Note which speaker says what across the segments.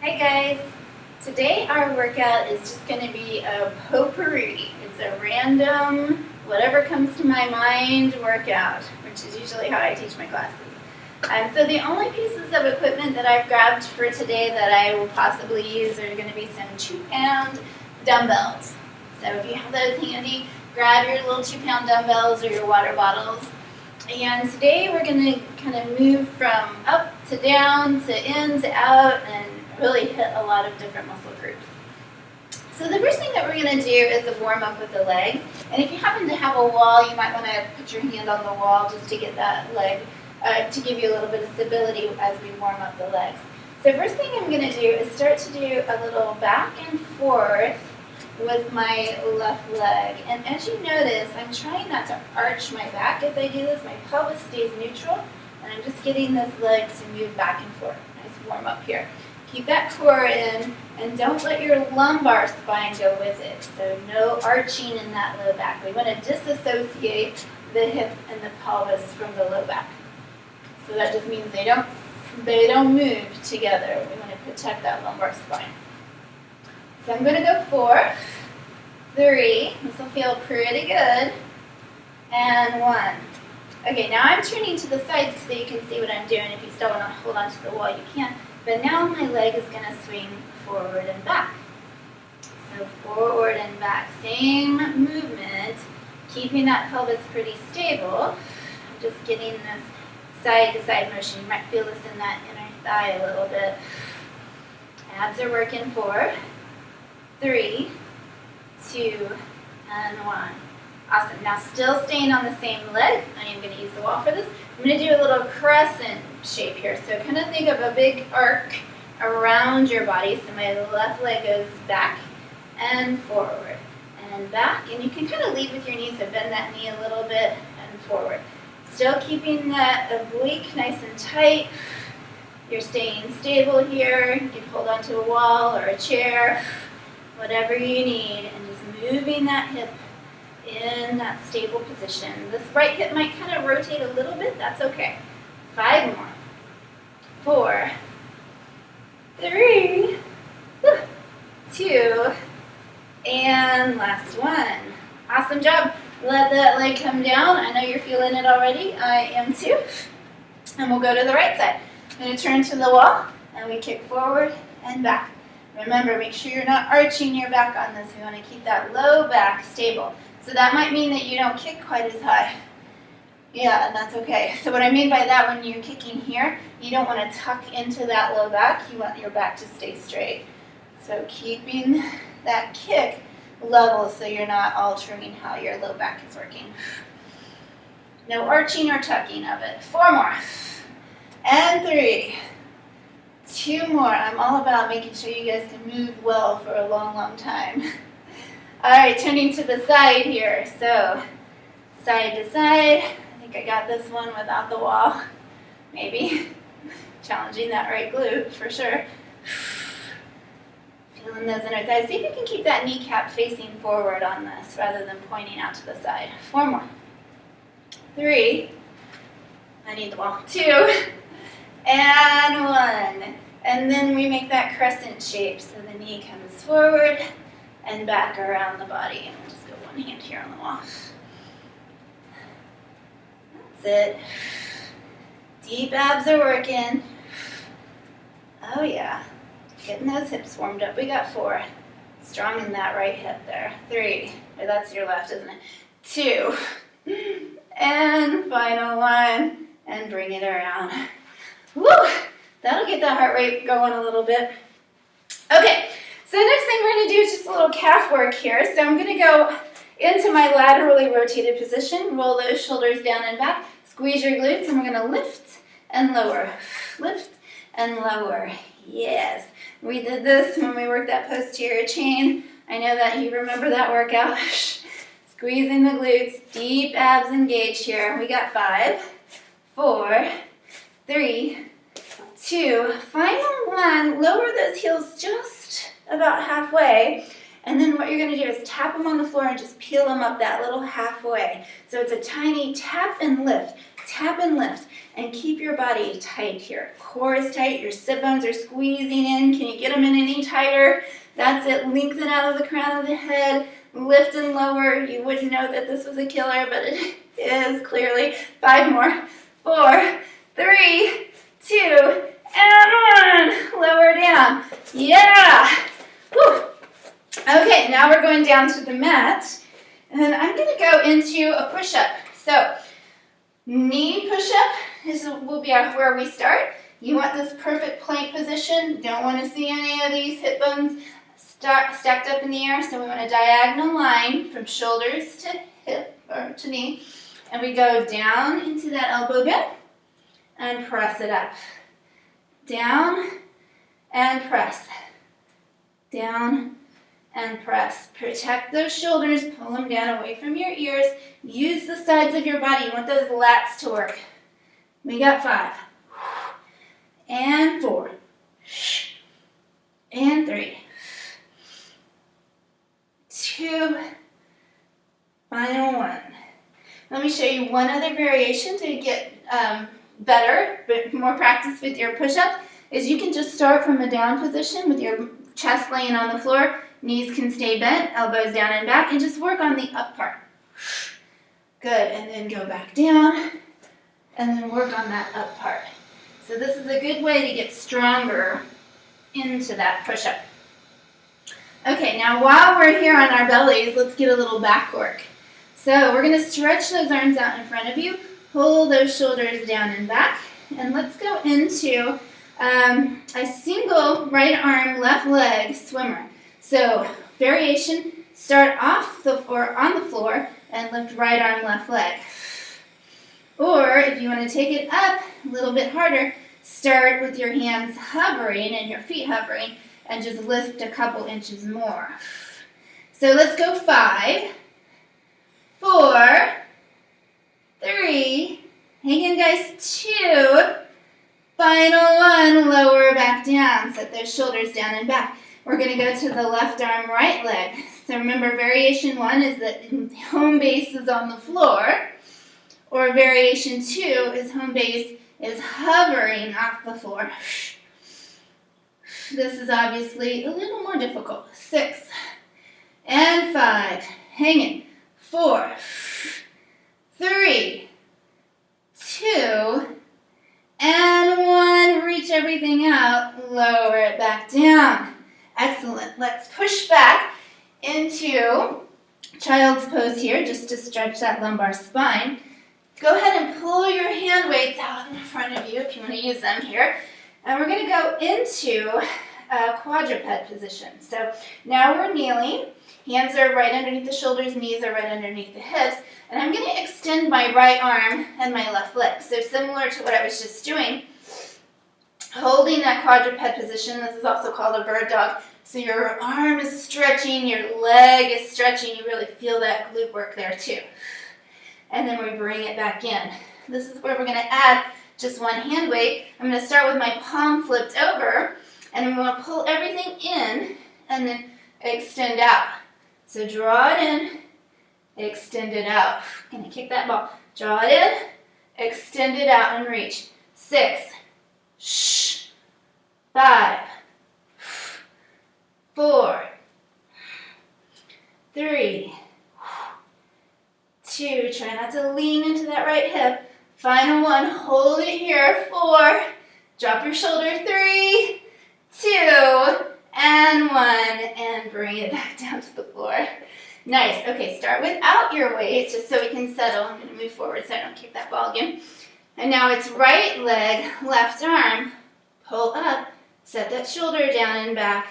Speaker 1: Hi guys! Today our workout is just going to be a potpourri. It's a random, whatever comes to my mind workout, which is usually how I teach my classes. So the only pieces of equipment that I've grabbed for today that I will possibly use are going to be some 2-pound dumbbells. So if you have those handy, grab your little 2-pound dumbbells or your water bottles. And today we're going to kind of move from up to down to in to out and really hit a lot of different muscle groups. So the first thing that we're going to do is a warm up with the legs. And if you happen to have a wall, you might want to put your hand on the wall just to get that leg, to give you a little bit of stability as we warm up the legs. So first thing I'm going to do is start to do a little back and forth with my left leg. And as you notice, I'm trying not to arch my back as I do this. My pelvis stays neutral, and I'm just getting this leg to move back and forth. Nice warm up here. Keep that core in, and don't let your lumbar spine go with it. So no arching in that low back. We want to disassociate the hip and the pelvis from the low back. So that just means they don't move together. We want to protect that lumbar spine. So I'm going to go 4, 3, this will feel pretty good, and 1. Okay, now I'm turning to the sides so you can see what I'm doing. If you still want to hold on to the wall, you can. But now my leg is going to swing forward and back. So forward and back, same movement, keeping that pelvis pretty stable. I'm just getting this side-to-side motion. You might feel this in that inner thigh a little bit. Abs are working. 4, 3, 2, and 1. Awesome. Now still staying on the same leg. I am going to use the wall for this. I'm going to do a little crescent shape here. So kind of think of a big arc around your body. So my left leg goes back and forward and back. And you can kind of lead with your knees, so bend that knee a little bit and forward. Still keeping that oblique nice and tight. You're staying stable here. You can hold onto a wall or a chair, whatever you need, and just moving that hip in that stable position. This right hip might kind of rotate a little bit. That's okay. 5 more. 4, 3, 2, and last one. Awesome job. Let that leg come down. I know you're feeling it already. I am too. And we'll go to the right side. I'm going to turn to the wall, and we kick forward and back. Remember, make sure you're not arching your back on this. We want to keep that low back stable. So that might mean that you don't kick quite as high. Yeah, and that's okay. So what I mean by that, when you're kicking here, you don't want to tuck into that low back. You want your back to stay straight. So keeping that kick level so you're not altering how your low back is working. No arching or tucking of it. 4 more. And 3. 2 more. I'm all about making sure you guys can move well for a long, long time. All right, turning to the side here. So side to side. I think I got this one without the wall. Maybe. Challenging that right glute for sure. Feeling those inner thighs. See if you can keep that kneecap facing forward on this rather than pointing out to the side. 4 more. 3. I need the wall. 2. And 1. And then we make that crescent shape so the knee comes forward and back around the body. And we'll just go one hand here on the wall. That's it. Deep abs are working. Oh yeah. Getting those hips warmed up. We got 4. Strong in that right hip there. 3. Or that's your left, isn't it? 2. And final 1. And bring it around. Woo! That'll get the heart rate going a little bit. Okay, so the next thing we're going to do is just a little calf work here. So I'm going to go into my laterally rotated position, roll those shoulders down and back, squeeze your glutes, and we're going to lift and lower. Lift and lower. Yes. We did this when we worked that posterior chain. I know that you remember that workout. Squeezing the glutes, deep abs engaged here. We got 5, 4, 3, 2, final 1. Lower those heels just about halfway. And then what you're going to do is tap them on the floor and just peel them up that little halfway. So it's a tiny tap and lift. Tap and lift, and keep your body tight here. Core is tight, your sit bones are squeezing in. Can you get them in any tighter? That's it. Lengthen out of the crown of the head. Lift and lower. You wouldn't know that this was a killer, but it is clearly. 5 more. 4, 3, 2, and 1. Lower down. Yeah. Whew. Okay, now we're going down to the mat, and I'm going to go into a push-up. So, knee push-up will be where we start. You want this perfect plank position. Don't want to see any of these hip bones stacked up in the air, so we want a diagonal line from shoulders to hip or to knee, and we go down into that elbow bend and press it up. Down and press. Down and press. Protect those shoulders, pull them down away from your ears. Use the sides of your body. You want those lats to work. We got 5. And 4. And 3. 2. Final 1. Let me show you one other variation to get better, but more practice with your push-up, is you can just start from a down position with your chest laying on the floor. Knees can stay bent, elbows down and back, and just work on the up part. Good, and then go back down, and then work on that up part. So this is a good way to get stronger into that push-up. Okay, now while we're here on our bellies, let's get a little back work. So we're going to stretch those arms out in front of you, pull those shoulders down and back, and let's go into a single right arm, left leg swimmer. So variation, start off on the floor and lift right arm, left leg. Or if you want to take it up a little bit harder, start with your hands hovering and your feet hovering and just lift a couple inches more. So let's go 5, 4, 3, hang in guys, 2, final 1, lower back down, set those shoulders down and back. We're going to go to the left arm, right leg. So remember, variation 1 is that home base is on the floor, or variation 2 is home base is hovering off the floor. This is obviously a little more difficult. 6 and 5, hanging. 4, 3, 2, and 1. Reach everything out, lower it back down. Excellent. Let's push back into child's pose here, just to stretch that lumbar spine. Go ahead and pull your hand weights out in front of you if you want to use them here. And we're going to go into a quadruped position. So now we're kneeling. Hands are right underneath the shoulders, knees are right underneath the hips. And I'm going to extend my right arm and my left leg. So similar to what I was just doing, holding that quadruped position. This is also called a bird dog. So your arm is stretching, your leg is stretching. You really feel that glute work there too. And then we bring it back in. This is where we're going to add just one hand weight. I'm going to start with my palm flipped over, and I'm going to pull everything in and then extend out. So draw it in, extend it out. I'm going to kick that ball. Draw it in, extend it out, and reach. 6, 5, 4, 3, 2, try not to lean into that right hip. Final 1, hold it here. 4, drop your shoulder. 3, 2, and 1, and bring it back down to the floor. Nice. Okay, start without your weight, just so we can settle. I'm going to move forward so I don't kick that ball again. And now it's right leg, left arm. Pull up, set that shoulder down and back.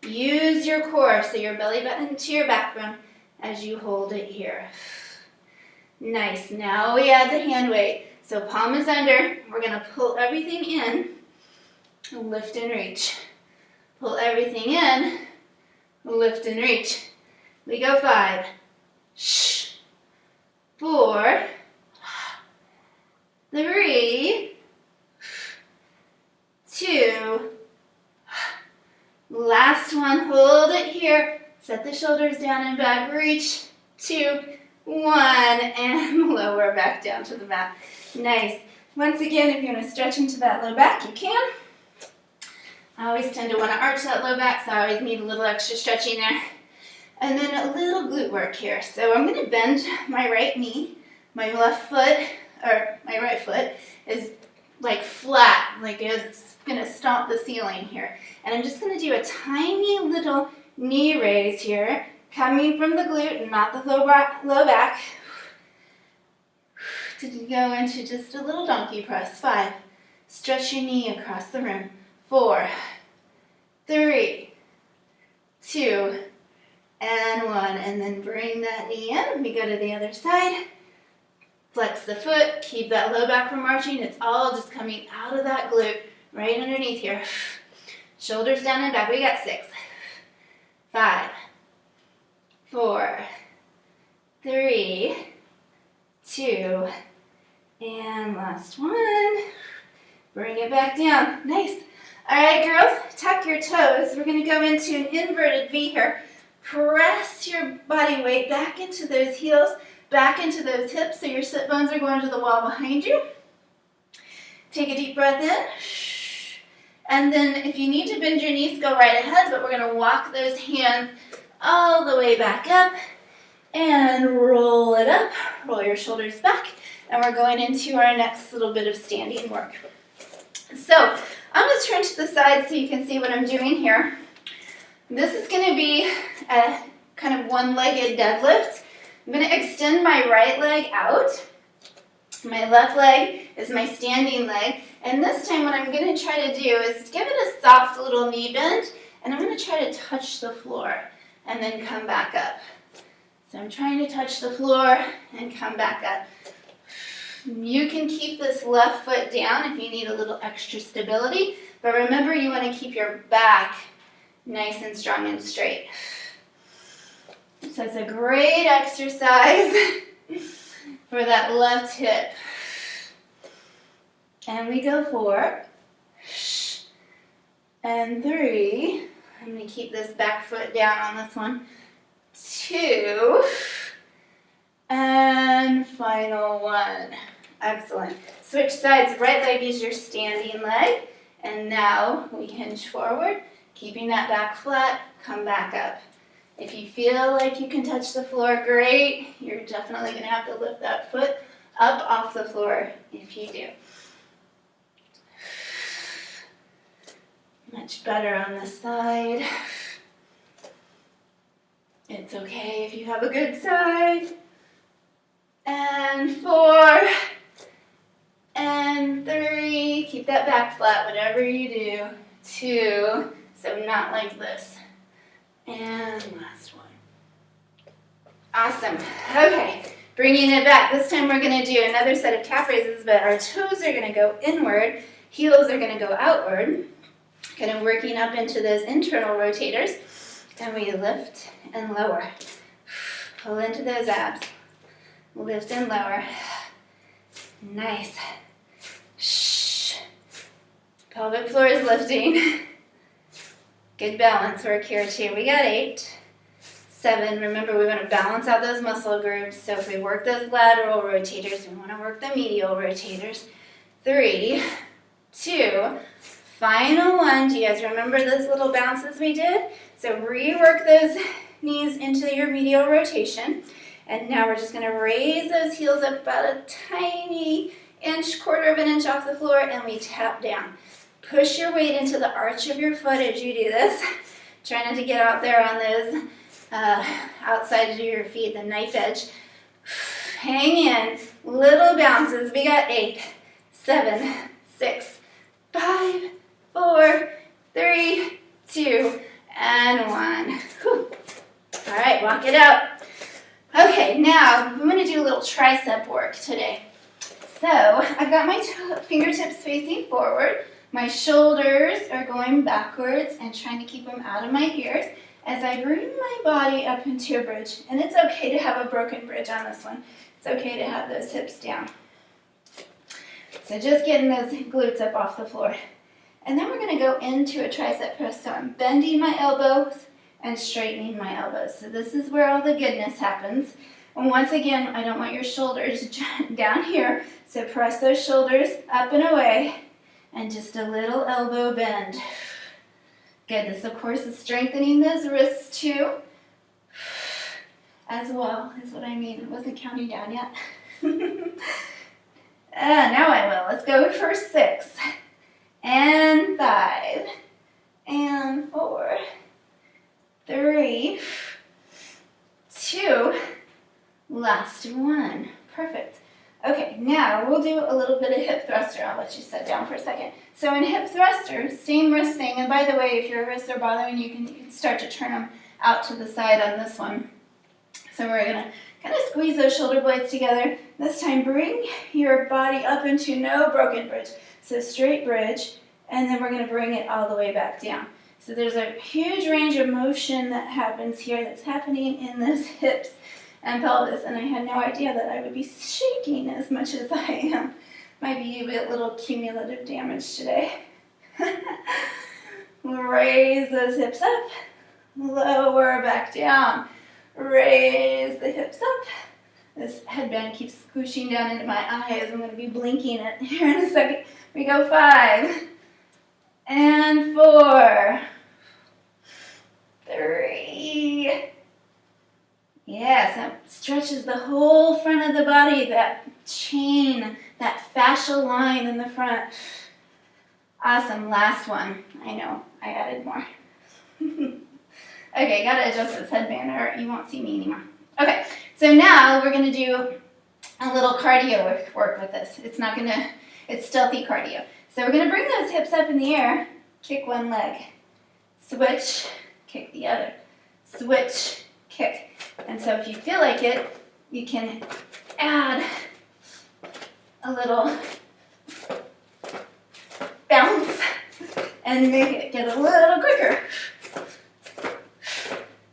Speaker 1: Use your core, so your belly button to your backbone as you hold it here. Nice. Now we add the hand weight. So palm is under. We're going to pull everything in, lift and reach. Pull everything in, lift and reach. We go 5, 4, 3, 2, last one, hold it here, set the shoulders down and back, reach, 2, 1, and lower back down to the mat. Nice. Once again, if you want to stretch into that low back, you can. I always tend to want to arch that low back, so I always need a little extra stretching there. And then a little glute work here. So I'm going to bend my right knee. My left foot, or my right foot, is like flat, like it's going to stomp the ceiling here. And I'm just going to do a tiny little knee raise here, coming from the glute, not the low back, to go into just a little donkey press. 5. Stretch your knee across the room. 4, 3, 2, and 1. And then bring that knee in. We go to the other side. Flex the foot. Keep that low back from arching. It's all just coming out of that glute right underneath here. Shoulders down and back. We got 6, 5, 4, 3, 2, and last one. Bring it back down. Nice. All right, girls, tuck your toes. We're going to go into an inverted V here. Press your body weight back into those heels, back into those hips, so your sit bones are going to the wall behind you. Take a deep breath in. And then if you need to bend your knees, go right ahead, but we're going to walk those hands all the way back up and roll it up. Roll your shoulders back, and we're going into our next little bit of standing work. So I'm going to turn to the side so you can see what I'm doing here. This is going to be a kind of one-legged deadlift. I'm going to extend my right leg out. My left leg is my standing leg. And this time what I'm going to try to do is give it a soft little knee bend, and I'm going to try to touch the floor and then come back up. So I'm trying to touch the floor and come back up. You can keep this left foot down if you need a little extra stability, but remember you want to keep your back nice and strong and straight. So it's a great exercise for that left hip. And we go 4 and 3. I'm going to keep this back foot down on this one. 2 and final 1. Excellent. Switch sides. Right leg is your standing leg. And now we hinge forward, keeping that back flat, come back up. If you feel like you can touch the floor, great. You're definitely going to have to lift that foot up off the floor if you do. Much better on this side. It's okay if you have a good side. And 4 and 3. Keep that back flat, whatever you do. 2, so not like this. And last one. Awesome. Okay, bringing it back. This time we're going to do another set of calf raises, but our toes are going to go inward, heels are going to go outward. Kind of working up into those internal rotators. And we lift and lower. Pull into those abs. Lift and lower. Nice. Shh. Pelvic floor is lifting. Good balance work here too. We got 8, 7. Remember, we want to balance out those muscle groups. So if we work those lateral rotators, we want to work the medial rotators. 3, 2, final 1. Do you guys remember those little bounces we did? So rework those knees into your medial rotation. And now we're just going to raise those heels up about a tiny inch, quarter of an inch off the floor, and we tap down. Push your weight into the arch of your foot as you do this. Try not to get out there on those outside of your feet, the knife edge. Hang in. Little bounces. We got 8, 7, 6, 5, 4, 3, 2, and 1. Whew. All right, walk it out. Okay, now I'm going to do a little tricep work today. So I've got my fingertips facing forward. My shoulders are going backwards and trying to keep them out of my ears as I bring my body up into a bridge. And it's okay to have a broken bridge on this one. It's okay to have those hips down. So just getting those glutes up off the floor. And then we're going to go into a tricep press. So I'm bending my elbows and straightening my elbows. So this is where all the goodness happens. And once again, I don't want your shoulders down here, so press those shoulders up and away, and just a little elbow bend. Good. This, of course, is strengthening those wrists too, as well, is what I mean. I wasn't counting down yet. Now I will. Let's go for 6, and 5, and 4, 3, 2, last one. Perfect. Okay, now we'll do a little bit of hip thruster. I'll let you sit down for a second. So in hip thruster, same wrist thing. And by the way, if your wrists are bothering you, you can start to turn them out to the side on this one. So we're going to kind of squeeze those shoulder blades together. This time, bring your body up into no broken bridge. So straight bridge, and then we're going to bring it all the way back down. So there's a huge range of motion that happens here that's happening in those hips and pelvis, and I had no idea that I would be shaking as much as I am. Might be a little cumulative damage today. Raise those hips up, lower back down. Raise the hips up. This headband keeps squooshing down into my eyes. I'm going to be blinking it here in a second. We go 5, and 4, 3. Yes, that stretches the whole front of the body, that chain, that fascial line in the front. Awesome, last one. I know, I added more. Okay, gotta adjust this headband or you won't see me anymore. Okay, so now we're gonna do a little cardio work with this. It's stealthy cardio. So we're gonna bring those hips up in the air, kick one leg, switch, kick the other, switch, kick. And so if you feel like it, you can add a little bounce and make it get a little quicker.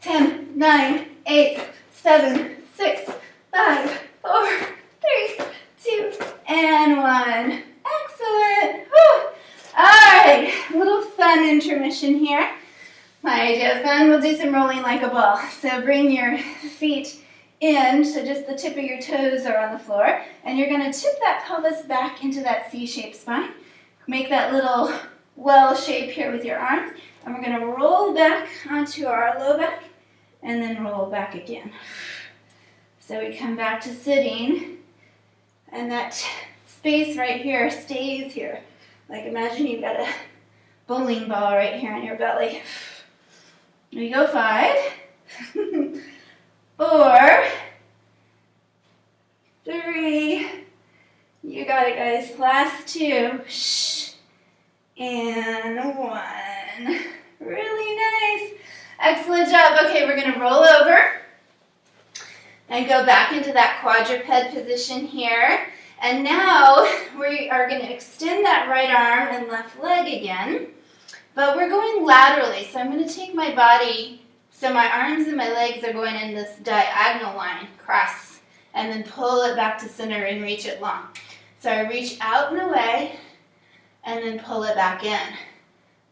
Speaker 1: 10, 9, 8, 7, 6, 5, 4, 3, 2, and 1. Excellent. Whew. All right, a little fun intermission here. My idea of fun, we'll do some rolling like a ball. So bring your feet in, so just the tip of your toes are on the floor, and you're going to tip that pelvis back into that C-shaped spine. Make that little well shape here with your arms, and we're going to roll back onto our low back, and then roll back again. So we come back to sitting, and that space right here stays here. Like imagine you've got a bowling ball right here on your belly. We go 5, 4, 3, you got it guys, last 2, and 1. Really nice. Excellent job. Okay, we're going to roll over and go back into that quadruped position here. And now we are going to extend that right arm and left leg again. But we're going laterally, so I'm going to take my body, so my arms and my legs are going in this diagonal line, cross, and then pull it back to center and reach it long. So I reach out and away, and then pull it back in.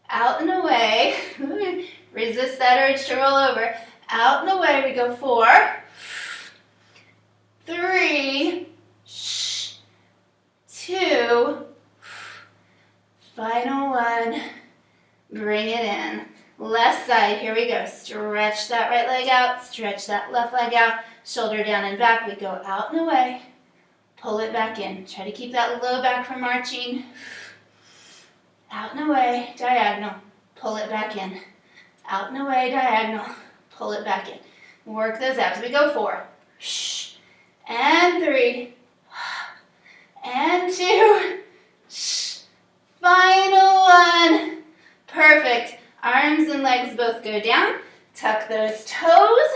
Speaker 1: Out and away, resist that urge to roll over. Out and away, we go 4, 3, 2, final 1. Bring it in. Left side, here we go. Stretch that right leg out, stretch that left leg out, shoulder down and back. We go out and away, pull it back in. Try to keep that low back from arching. Out and away, diagonal, pull it back in. Out and away, diagonal, pull it back in. Work those abs. We go 4, and 3, and 2, final 1. Perfect. Arms and legs both go down. Tuck those toes.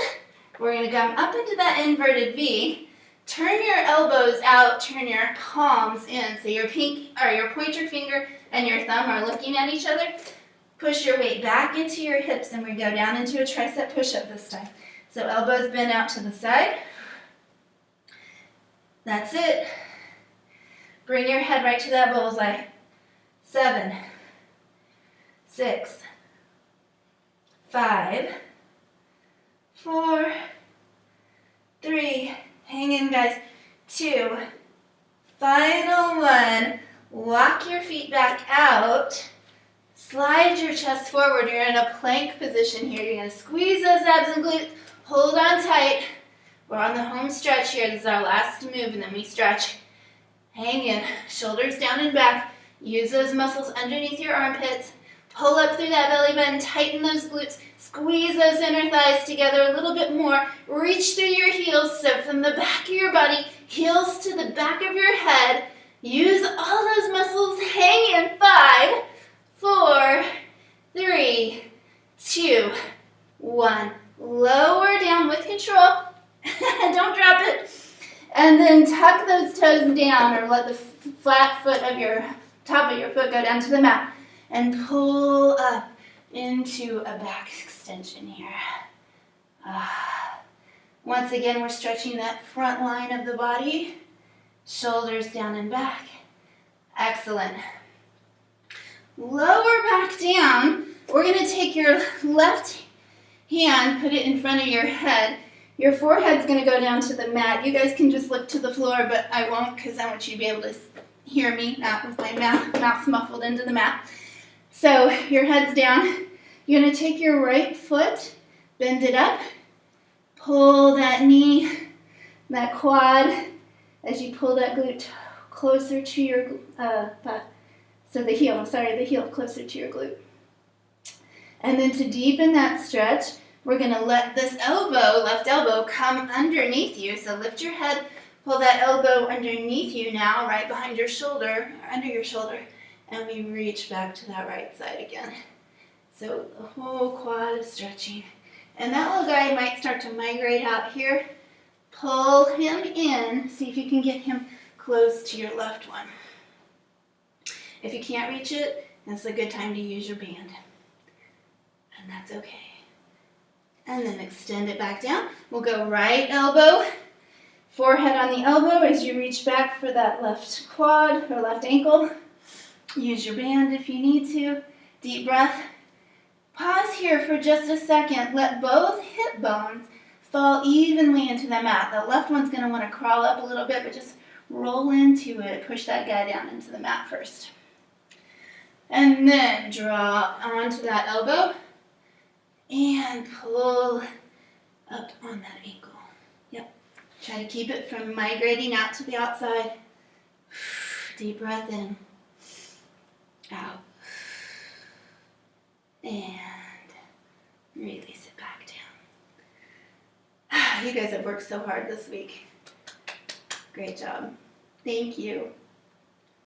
Speaker 1: We're going to come up into that inverted V. Turn your elbows out. Turn your palms in. So your pointer finger and your thumb are looking at each other. Push your weight back into your hips, and we go down into a tricep push-up this time. So elbows bent out to the side. That's it. Bring your head right to that bullseye. 7, 6, 5, 4, 3, hang in guys, 2, final 1, walk your feet back out, slide your chest forward, you're in a plank position here, you're going to squeeze those abs and glutes, hold on tight, we're on the home stretch here, this is our last move and then we stretch, hang in, shoulders down and back, use those muscles underneath your armpits, pull up through that belly button, tighten those glutes, squeeze those inner thighs together a little bit more. Reach through your heels, so from the back of your body, heels to the back of your head. Use all those muscles. Hang in. 5, 4, 3, 2, 1. Lower down with control. Don't drop it. And then tuck those toes down or let the flat foot of your top of your foot go down to the mat. And pull up into a back extension here. Once again, we're stretching that front line of the body. Shoulders down and back. Excellent. Lower back down. We're going to take your left hand, put it in front of your head. Your forehead's going to go down to the mat. You guys can just look to the floor, but I won't because I want you to be able to hear me, not with my mouth muffled into the mat. So your head's down. You're going to take your right foot, bend it up, pull that knee, that quad, as you pull that glute closer to your, the heel closer to your glute. And then to deepen that stretch, we're going to let this elbow, left elbow, come underneath you. So lift your head, pull that elbow underneath you now, right behind your shoulder, or under your shoulder, and we reach back to that right side again. So the whole quad is stretching. And that little guy might start to migrate out here. Pull him in. See if you can get him close to your left one. If you can't reach it, that's a good time to use your band. And that's okay. And then extend it back down. We'll go right elbow, forehead on the elbow as you reach back for that left quad or left ankle. Use your band if you need to. Deep breath. Pause here for just a second. Let both hip bones fall evenly into the mat. The left one's going to want to crawl up a little bit, but just roll into it. Push that guy down into the mat first. And then draw onto that elbow and pull up on that ankle. Yep. Try to keep it from migrating out to the outside. Deep breath in. Out. And release it back down. You guys have worked so hard this week. Great job. Thank you.